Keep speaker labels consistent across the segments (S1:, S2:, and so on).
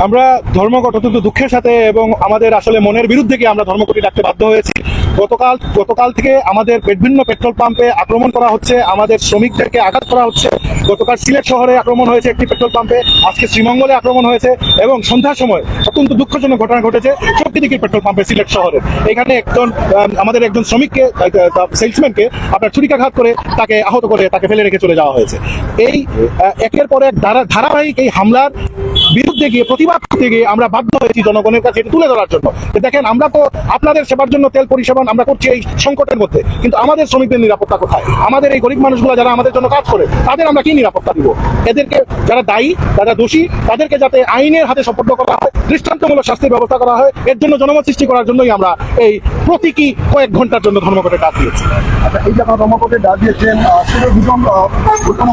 S1: আমরা ধর্মঘট অত্যন্ত দুঃখের সাথে এবং আমাদের আসলে মনের বিরুদ্ধে গিয়ে আমরা ধর্মঘটি ডাকতে বাধ্য হয়েছি। গতকাল থেকে আমাদের বিভিন্ন পেট্রোল পাম্পে আক্রমণ করা হচ্ছে, আমাদের শ্রমিকদেরকে আঘাত করা হচ্ছে। গতকাল সিলেট শহরে আক্রমণ হয়েছে একটি পেট্রোল পাম্পে, আজকে শ্রীমঙ্গলে আক্রমণ হয়েছে এবং সন্ধ্যার সময় অত্যন্ত দুঃখজনক ঘটনা ঘটেছে চৌকিদিঘির পেট্রোল পাম্পে সিলেট শহরে। এখানে আমাদের একজন শ্রমিককে, সেলসম্যানকে আপনার ছুরিকাঘাত করে তাকে আহত করে তাকে ফেলে রেখে চলে যাওয়া হয়েছে। এই একের পর এক ধারাবাহিক এই হামলার বিরুদ্ধে গিয়ে প্রতিবাদ করতে গিয়ে আমরা বাধ্য হয়েছি জনগণের কাছে এটা তুলে ধরার জন্য। দেখেন, আমরা তো আপনাদের সেবার জন্য তেল পরিষেবা আমরা করছি এই সংকটের মধ্যে, কিন্তু আমাদের শ্রমিকদের নিরাপত্তা কোথায়? আমাদের এই গরিব মানুষগুলো যারা আমাদের জন্য কাজ করে তাদের আমরা কি নিরাপত্তা দিব? এদেরকে যারা দায়ী, যারা দোষী, তাদেরকে যাতে আইনের হাতে সোপর্দ করা হয়, দৃষ্টান্তমূলক শাস্তির ব্যবস্থা করা হয়, এর জন্য জনমত সৃষ্টি করার জন্যই আমরা এই প্রতীকী কয়েক ঘন্টার জন্য ধর্মঘটের ডাক দিয়েছি।
S2: এই যে আপনারা ধর্মঘটের ডাক দিয়েছেন,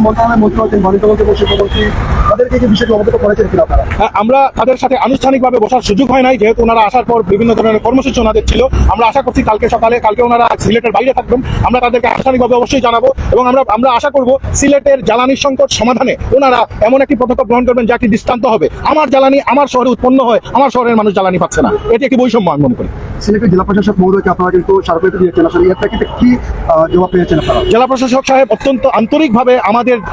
S2: মন্ত্রণালয়ের মন্ত্রী হচ্ছেন মানিক বসে বলছি, তাদেরকে কি বিষয়টি অবগত করেছেন কিনা আপনারা?
S1: আমরা তাদের সাথে আনুষ্ঠানিকভাবে বসার সুযোগ হয় নাই, যেহেতু ওনারা আসার পর বিভিন্ন ধরনের কর্মসূচি ওনাদের ছিল। আমরা আশা করছি কালকে ওনারা সিলেটের বাইরে থাকবেন, আমরা তাদেরকে আনুষ্ঠানিকভাবে অবশ্যই জানাবো এবং আমরা আশা করব সিলেটের জ্বালানি সংকট সমাধানে ওনারা এমন একটি পদক্ষেপ গ্রহণ করবেন যা একটি দৃষ্টান্ত হবে। আমার জ্বালানি আমার শহরে উৎপন্ন হয়, আমার শহরের মানুষ জ্বালানি পাচ্ছে না, এটি একটি বৈষম্য আমি মনে করি।
S2: সিলেটের জেলা প্রশাসক মহোদয়কে আপনারা কিন্তু স্মারকলিপি দিয়েছেন, আসলে এর থেকে কি জবাব পেয়েছেন আপনারা?
S1: জেলা প্রশাসক সাহেব অত্যন্ত আন্তরিকভাবে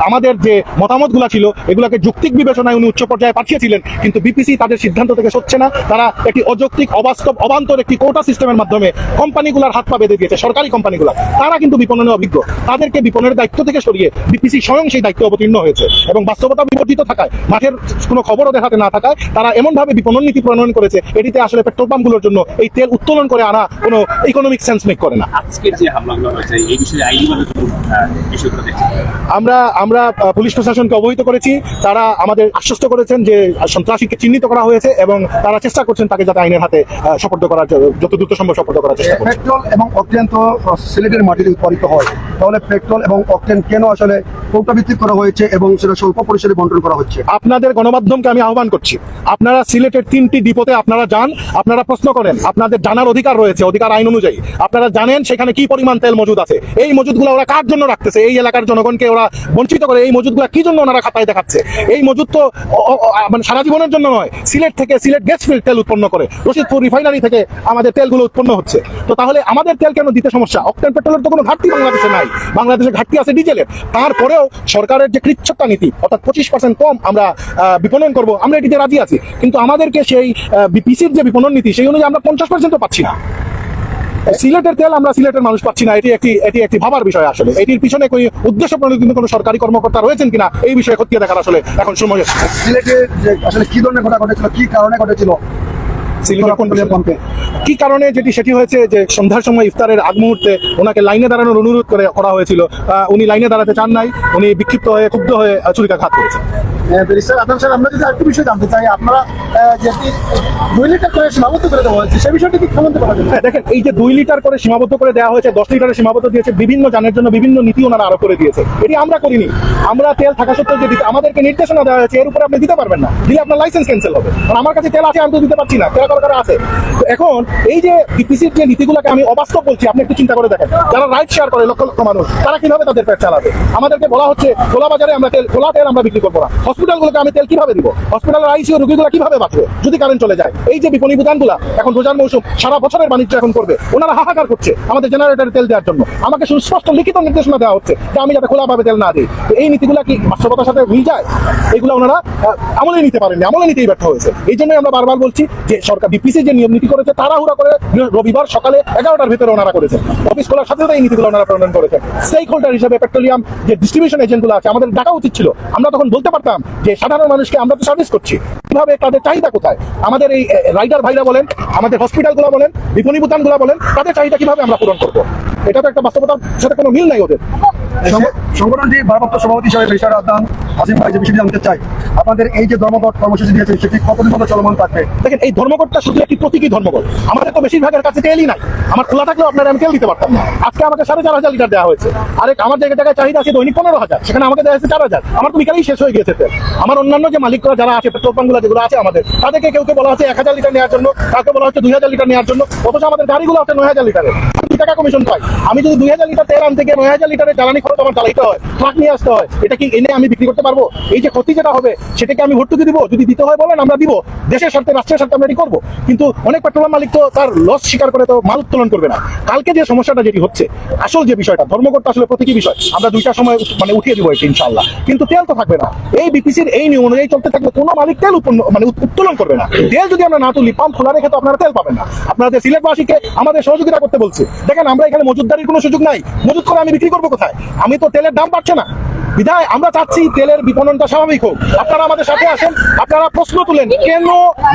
S1: আমাদের যে মতামতগুলো ছিল এগুলোকে যৌক্তিক বিবেচনায় উনি উচ্চ পর্যায়ে পাঠিয়েছিলেন, কিন্তু বিপিসি তাদের সিদ্ধান্ত থেকে সরছে না। তারা একটি অযৌক্তিক, অবাস্তব, অবান্তর একটি কোটা সিস্টেমের মাধ্যমে কোম্পানিগুলোর হাত পা বেঁধে দিয়েছে, সরকারি কোম্পানিগুলো। তারা কিন্তু বিপণনে অভিজ্ঞ, তাদেরকে বিপণনের দায়িত্ব থেকে সরিয়ে বিপিসি স্বয়ং সেই দায়িত্ব অবতীর্ণ হয়েছে এবং বাস্তবতা বিবর্জিত থাকায়, মাঠের কোনো খবরও দেখাতে না থাকায় তারা এমনভাবে বিপণন নীতি প্রণয়ন করেছে, এটিতে আসলে পেট্রোল পাম্পগুলোর জন্য এই তেল উত্তোলন করে আনা কোনো ইকোনমিক সেন্স মেক করে না।
S3: আজকের যে হামলাগুলো হয়েছে এই বিষয়ে আইনিভাবে বিষয়গুলো দেখছেন?
S1: আমরা পুলিশ প্রশাসনকে অবহিত করেছি, তারা আমাদের আশ্বস্ত করেছেন যে সন্ত্রাসীকে চিহ্নিত করা হয়েছে এবং তারা চেষ্টা করছেন তাকে যাতে আইনের হাতে সোপর্দ করার, যত দ্রুত সম্ভব সোপর্দ করার চেষ্টা করছেন।
S2: পেট্রোল এবং অকটেন তো সিলেটের মাটিতে উৎপাদিত হয়, তাহলে পেট্রোল এবং অকটেন কেন আসলে কোটা ভিত্তিক করা হয়েছে এবং সেটা স্বল্প পরিসরে বন্টন করা হচ্ছে?
S1: আপনাদের গণমাধ্যমকে আমি আহ্বান করছি, আপনারা সিলেটের 3টি ডিপোতে আপনারা যান, আপনারা প্রশ্ন করেন, আপনাদের জানার অধিকার রয়েছে, অধিকার আইন অনুযায়ী আপনারা জানেন সেখানে কি পরিমাণ তেল মজুদ আছে। এই মজুদগুলো ওরা কার জন্য রাখতেছে? এই এলাকার জনগণকে ওরা বঞ্চিত করে এই মজুদগুলো কি জন্য ওনারা খাতায় দেখাচ্ছে? এই মজুদ তো মানে সারা জীবনের জন্য নয়, সিলেট গ্যাস ফিল্ড তেল উৎপন্ন করে, রশিদপুর রিফাইনারি থেকে আমাদের তেলগুলো উৎপন্ন হচ্ছে। তো তাহলে আমাদের তেল কেন দিতে সমস্যা? অকটেন পেট্রোলের তো কোনো ঘাটতি বাংলাদেশে নাই, বাংলাদেশে ঘাটতি আছে ডিজেলের। তারপরেও সরকারের যে কৃচ্ছ্রতা নীতি, অর্থাৎ 25% কম আমরা বিপণন করব, আমরা এটিতে রাজি আছি, কিন্তু আমাদেরকে সেই বিপিসির যে বিপণন নীতি সেই অনুযায়ী আমরা 50% পাচ্ছি না। সিলেটের তেল আমরা সিলেটের মানুষ পাচ্ছি না, এটি একটি ভাবার বিষয়। আসলে এটির পিছনে কোনো উদ্দেশ্য প্রণোদিত কোনো সরকারি কর্মকর্তা রয়েছেন কিনা এই বিষয়ে খতিয়ে দেখার আসলে এখন সময় এসেছে।
S2: সিলেটে যে আসলে কি ধরনের ঘটনা ঘটেছিল, কি কারণে ঘটেছিল,
S1: কি কারণে সেটি হয়েছে যে সন্ধ্যার সময় ইফতারের আগ মুহূর্তে ওনাকে লাইনে দাঁড়ানোর অনুরোধ করা হয়েছিল, উনি লাইনে দাঁড়াতে চান নাই, উনি বিক্ষিপ্ত হয়ে ক্ষুব্ধ হয়ে ছুরিকাঘাত করেছেন।
S2: আমরা যদি আরেকটু বিষয় জানতে চাই, আপনারা যে 2 লিটার করে সীমাবদ্ধ করে দেওয়া হয়েছে সেই বিষয়টি কি ক্ষমতা পাওয়া যায়?
S1: দেখেন, এই যে 2 লিটার করে সীমাবদ্ধ করে দেওয়া হয়েছে, 10 লিটারের সীমাবদ্ধ দিয়েছে, বিভিন্ন যানের জন্য বিভিন্ন নীতি ওনারা আরোপ করে দিয়েছে। এটি আমরা করিনি। আমরা তেল থাকা সত্ত্বেও যে আমাদেরকে নির্দেশনা দেওয়া হয়েছে এর উপরে আপনি দিতে পারবেন না, দিলে আপনার লাইসেন্স ক্যান্সেল হবে। কারণ আমার কাছে তেল আছে, আমি তো দিতে পারছি না, তেল দরকার আছে। তো এখন এই যে বিপিসির যে নীতিগুলোকে আমি অবাস্তব বলছি, আপনি একটু চিন্তা করে দেখেন, যারা রাইড শেয়ার করে লক্ষ লক্ষ মানুষ, তারা কিভাবে তাদের পেট চালাবে? আমাদেরকে বলা হচ্ছে খোলা বাজারে আমরা খোলা তেল আমরা বিক্রি করবো না। হসপিটালগুলোকে আমি তেল কিভাবে দিব? হসপিটালের আইসিইউ রোগীগুলো কিভাবে বাঁচবে যদি কারেন্ট চলে যায়? এই যে বিপণী বিধানগুলো, এখন রোজার মৌসুম, সারা বছরের বাণিজ্য এখন করবে, ওনারা হাহাকার করছে আমাদের জেনারেটরে তেল দেওয়ার জন্য। আমাকে সুস্পষ্ট লিখিত নির্দেশনা দেওয়া হচ্ছে যে আমি যাতে খোলাভাবে তেল না দিই। এই নীতিগুলো কি বাস্তবতার সাথে মিল যায়? এগুলো ওনারা আমলে নিতে পারেননি, আমলে নিতেই ব্যর্থ হয়েছে। এই জন্যই আমরা বারবার বলছি যে সরকার বিপিসি যে নিয়ম নীতি করেছে তাড়াহুড়া করে রবিবার সকালে 11টার ভিতরে ওনারা করেছেন, অফিস খোলার সাথে সাথে এই নীতিগুলো ওনারা প্রণয়ন করেছেন। স্টেক হোল্ডার হিসেবে পেট্রোলিয়াম যে ডিস্ট্রিবিউশন এজেন্টগুলো আছে আমাদের ডাকা উচিত ছিল। আমরা তখন বলতে পারতাম যে সাধারণ মানুষকে আমরা তো সার্ভিস করছি, কিভাবে তাদের চাহিদা কোথায়? আমাদের এই রাইডার ভাইরা বলেন, আমাদের হসপিটালগুলো বলেন, বিপণী বিতানগুলো বলেন, তাদের চাহিদা কিভাবে আমরা পূরণ করবো? এটা তো একটা বাস্তবতার সাথে কোনো মিল নাই ওদের।
S2: সংগঠনটির ভারপ্রাপ্ত সভাপতি হিসেবে পেশার আদান আসিম ভাই যে বিষয়টি জানতে চাই, আপনাদের এই যে ধর্মঘট কর্মসূচি দিয়েছেন সেটি কতদিন পর্যন্ত চলমান থাকবে?
S1: দেখেন, এই ধর্মঘটটা শুধু একটি প্রতীকী ধর্মঘট। আমাদের তো বেশিরভাগের কাছে তেলই নাই, আমার খোলা থাকলেও আপনারা আমি তেল দিতে পারতাম না। আজকে আমাকে 4,500 লিটার দেওয়া হয়েছে, আমার জায়গায় চাহিদা আছে দৈনিক 15,000, সেখানে আমাকে দেওয়া হয়েছে 4,000। আমার তো বিকালেই শেষ হয়ে গিয়েছে তেল। আমার অন্যান্য যে মালিকরা যারা আছে, পেট্রোল পাম্পগুলো যেগুলো আছে আমাদের, তাদেরকে কেউ বলা হচ্ছে 1,000 লিটার নেওয়ার জন্য, কাউকে বলা হচ্ছে 2,000 লিটার নেওয়ার জন্য, অথচ আমাদের গাড়িগুলো আছে 9,000 লিটারের। 2 টাকা কমিশন পাই। আমি যদি 2000 লিটার তেল আনতে গিয়ে 9000 লিটারের জ্বালানি খরচ আমার জ্বালাইতে হয়, ট্রাক নিয়ে আসতে হয়, এটা কি এনে আমি বিক্রি করতে পারবো? এই যে ক্ষতি যেটা হবে সেটাকে আমি ভর্তুকি দিব? যদি দিতে হয় বলেন আমরা দিব, দেশের স্বার্থে রাষ্ট্রের স্বার্থে আমরা এটি করবো। কিন্তু অনেক পেট্রোল মালিক তো তার লস স্বীকার করে তো মাল উত্তোলন করবে না। কালকে যে সমস্যাটা যেটি হচ্ছে, আসল যে বিষয়টা ধর্মঘট আসলে প্রতীকী বিষয়, আমরা 2টার সময় মানে উঠিয়ে দিব এটি ইনশাআল্লাহ, কিন্তু তেল তো থাকবে না। এই বিপিসির এই নিয়ম অনুযায়ী চলতে থাকবে, কোনো মালিক তেল উত্তোলন করবে না। তেল যদি আমরা না তুলি, পাম্প খোলা রেখে তো আপনারা তেল পাবেন না। আপনাদের সিলেটবাসীকে আমাদের সহযোগিতা করতে বলছি। দেখেন আমরা এখানে মজুতদারির কোনো সুযোগ নাই, মজুত করে আমি বিক্রি করবো কোথায়? আমি তো তেলের দাম পাচ্ছে না, বিধায় আমরা চাচ্ছি তেলের বিপণনটা স্বাভাবিক হোক। আপনারা আমাদের সাথে আসেন, আপনারা প্রশ্ন তুলেন কেন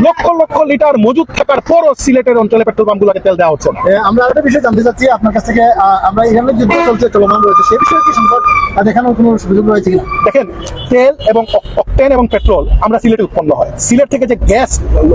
S1: লক্ষ লক্ষ লিটার মজুত থাকার পরও সিলেটের অঞ্চলে পেট্রোল পাম্পগুলোকে তেল দেওয়া হচ্ছে না।
S4: আমরা আরেকটা বিষয় জানতে চাচ্ছি আপনার কাছ থেকে, আমরা ইরানের যুদ্ধ চলছে, চলমান রয়েছে, সেই বিষয়ে কি সংকট দেখানোর কোনো সুযোগ রয়েছে কিনা?
S1: দেখেন, তেল এবং অকটেন এবং পেট্রোল আমরা সিলেটে উৎপন্ন হয়। সিলেট থেকে যে gas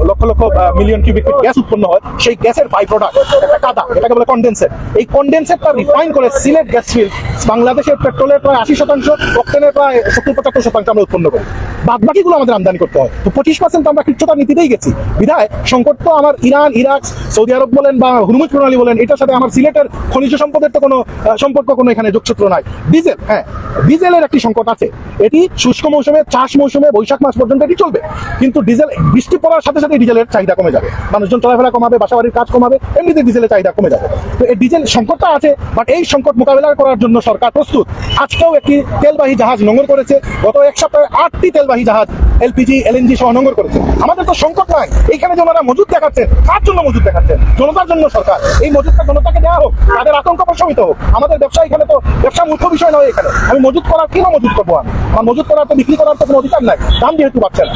S1: lakh lakh million cubic feet gas উৎপন্ন হয়, সেই গ্যাসের বাই প্রোডাক্ট একটা কাদা, এটাকে বলে কনডেন্সেট। এই কনডেন্সেটটা রিফাইন করে সিলেট গ্যাস ফিল্ড বাংলাদেশের পেট্রোলের প্রায় 80%, অকটেনের প্রায় 70-75% আমরা উৎপন্ন করি। বাদ বাকিগুলো আমাদের আমদানি করতে হয়। তো 25% আমরা কৃচ্ছতার নীতিতেই গেছি। বিধায় সংকট তো আমার ইরান, ইরাক, সৌদি আরব বলেন বা হুরমুজ প্রণালী বলেন, এটার সাথে আমার সিলেটের খনিজ সম্পদের তো কোনো সম্পর্ক, কোনো এখানে যোগসূত্র নাই। ডিজেল, হ্যাঁ ডিজেলের একটি সংকট আছে। এটি শুষ্ক মৌসুমে, চাষ মৌসুমে, বৈশাখ মাস পর্যন্ত এটি চলবে। কিন্তু ডিজেল বৃষ্টি পড়ার সাথে সাথে ডিজেলের চাহিদা কমে যাবে, মানুষজন চলাফেরা কমাবে, বাসাবাড়ির কাজ কমাবে, এমনিতে ডিজেলের চাহিদা কমে যাবে। তো এই ডিজেল সংকটটা আছে, বাট এই সংকট মোকাবেলা করার জন্য সরকার প্রস্তুত। আজকেও একটি তেলবাহী জাহাজ নোঙর করেছে, গত 1 সপ্তাহে 8টি তেলবাহী জাহাজ এলপিজি, এলএনজি সহ নোঙর করেছে। আমাদের তো সংকট নাই। এইখানে যে ওনারা মজুদ দেখাচ্ছেন, কার জন্য মজুদ দেখাচ্ছেন? জনতার জন্য সরকার। এই মজুদটা জনতাকে দেওয়া হোক, তাদের আতঙ্ক প্রশমিত হোক। আমাদের ব্যবসা এখানে তো ব্যবসা মুখ্য বিষয় নয়। এখানে আমি মজুদ করার কেন মজুদ করবো? আমি আমার মজুদ করার তো বিক্রি করার তো কোনো অধিকার নাই, দাম যেহেতু পাচ্ছে না।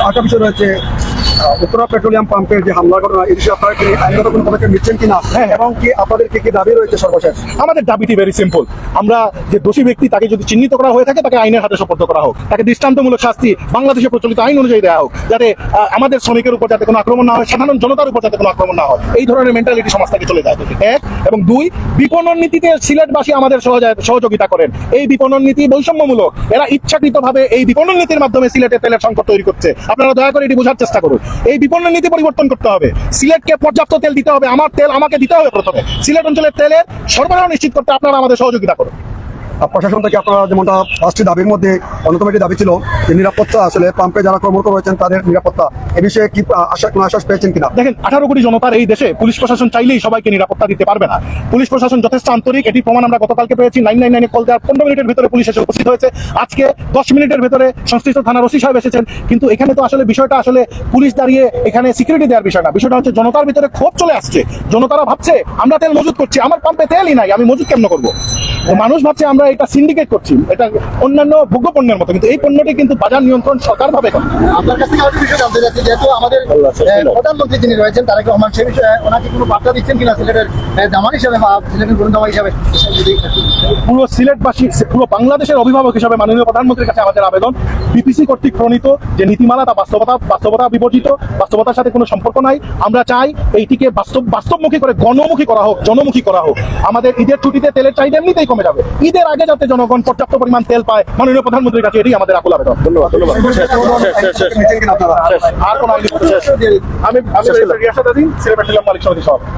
S2: আরেকটা বিষয় রয়েছে, উত্তরা পেট্রোলিয়াম পাম্পের যে হামলা ঘটনা, এই বিষয়ে আপনারা কি আইনগত কোনো পদক্ষেপ নিচ্ছেন কিনা, এবং কি আপনাদের কি দাবি রয়েছে সর্বশেষ?
S1: আমাদের দাবিটি ভেরি সিম্পল। আমরা যে দোষী ব্যক্তি, তাকে যদি চিহ্নিত করা হয়ে থাকে, তাকে আইনের হাতে সোপর্দ করা হোক, তাকে দৃষ্টান্তমূলক শাস্তি বাংলাদেশে প্রচলিত আইন অনুযায়ী দেওয়া হোক, যাতে আমাদের শ্রমিকের উপর যাতে কোনো আক্রমণ না হয়, সাধারণ জনতার উপর যাতে কোনো আক্রমণ না হয়। এই ধরনের মেন্টালিটি সমাজ থেকে চলে যায়। 1 এবং 2, বিপণন নীতিতে সিলেটবাসী আমাদের সহযোগিতা করেন। এই বিপণন নীতি বৈষম্যমূলক। এরা ইচ্ছাকৃতভাবে এই বিপণন নীতির মাধ্যমে সিলেটে তেলের সংকট তৈরি করছে। আপনারা দয়া করে এটি বোঝার চেষ্টা করুন। এই বিপণন নীতি পরিবর্তন করতে হবে। সিলেটকে পর্যাপ্ত তেল দিতে হবে। আমার তেল আমাকে দিতে হবে প্রথমে। সিলেট অঞ্চলের তেলের সরবরাহ নিশ্চিত করতে আপনারা আমাদের সহযোগিতা করুন।
S2: প্রশাসন থেকে আপনারা যেমনটা 5টি দাবির মধ্যে অন্যতম একটি দাবি ছিল যে নিরাপত্তা, আসলে পাম্পে যারা কর্মরত রয়েছেন তাদের নিরাপত্তা, এ বিষয়ে কি কোনো আশ্বাস পেয়েছেন কিনা?
S1: দেখেন, 18 কোটি জনতার এই দেশে পুলিশ প্রশাসন চাইলেই সবাইকে নিরাপত্তা দিতে পারবে না। পুলিশ প্রশাসন যথেষ্ট আন্তরিক, এটি প্রমাণ আমরা গতকালকে পেয়েছি। 999 কল দেওয়ার 15 মিনিটের ভিতরে পুলিশ এসে উপস্থিত হয়েছে। আজকে 10 মিনিটের ভিতরে সংশ্লিষ্ট থানার ওসি সাহেব এসেছেন। কিন্তু এখানে তো আসলে বিষয়টা আসলে পুলিশ দাঁড়িয়ে এখানে সিকিউরিটি দেওয়ার বিষয় না। বিষয়টা হচ্ছে জনতার ভিতরে ক্ষোভ চলে আসছে। জনতারা ভাবছে আমরা তেল মজুত করছি, আমার পাম্পে তেলই নাই, আমি মজুত কেমন করবো? মানুষ ভাবছে আমরা এটা সিন্ডিকেট করছি, এটা অন্যান্য ভোগ্য পণ্যের মতো। কিন্তু এই পণ্যটি কিন্তু বাজার নিয়ন্ত্রণ সরকার ভাবে করে।
S4: আপনার কাছ থেকে আরেকটা বিষয় জানতে চাচ্ছি, যেহেতু আমাদের প্রধানমন্ত্রী যিনি রয়েছেন তারেক রহমান, সেই বিষয়ে ওনাকে কোনো বার্তা দিচ্ছেন কিনা সিলেটের জামান হিসাবে বা সিলেটের গণজামা হিসাবে?
S1: পুরো সিলেটবাসী, পুরো বাংলাদেশের অভিভাবক হিসাবে মাননীয় প্রধানমন্ত্রীর কাছে আমাদের আবেদন, বিপিসি কর্তৃক প্রণীত যে নীতিমালা তা বাস্তবতা বিবর্জিত, বাস্তবতার সাথে কোনো সম্পর্ক নাই। আমরা চাই এইটিকে বাস্তবমুখী করে গণমুখী করা হোক, জনমুখী করা হোক। আমাদের ঈদের ছুটিতে তেলের চাহিদা এমনিতেই কমে যাবে। ঈদের আগে যাতে জনগণ পর্যাপ্ত পরিমাণ তেল পায়, মাননীয় প্রধানমন্ত্রীর কাছে এটাই আমাদের আকুল আবেদন। ধন্যবাদ। আর কোনো আমি রিয়াসাদ আদিন, সিলেট পেট্রোলিয়াম মালিক সমিতি সভাপতি।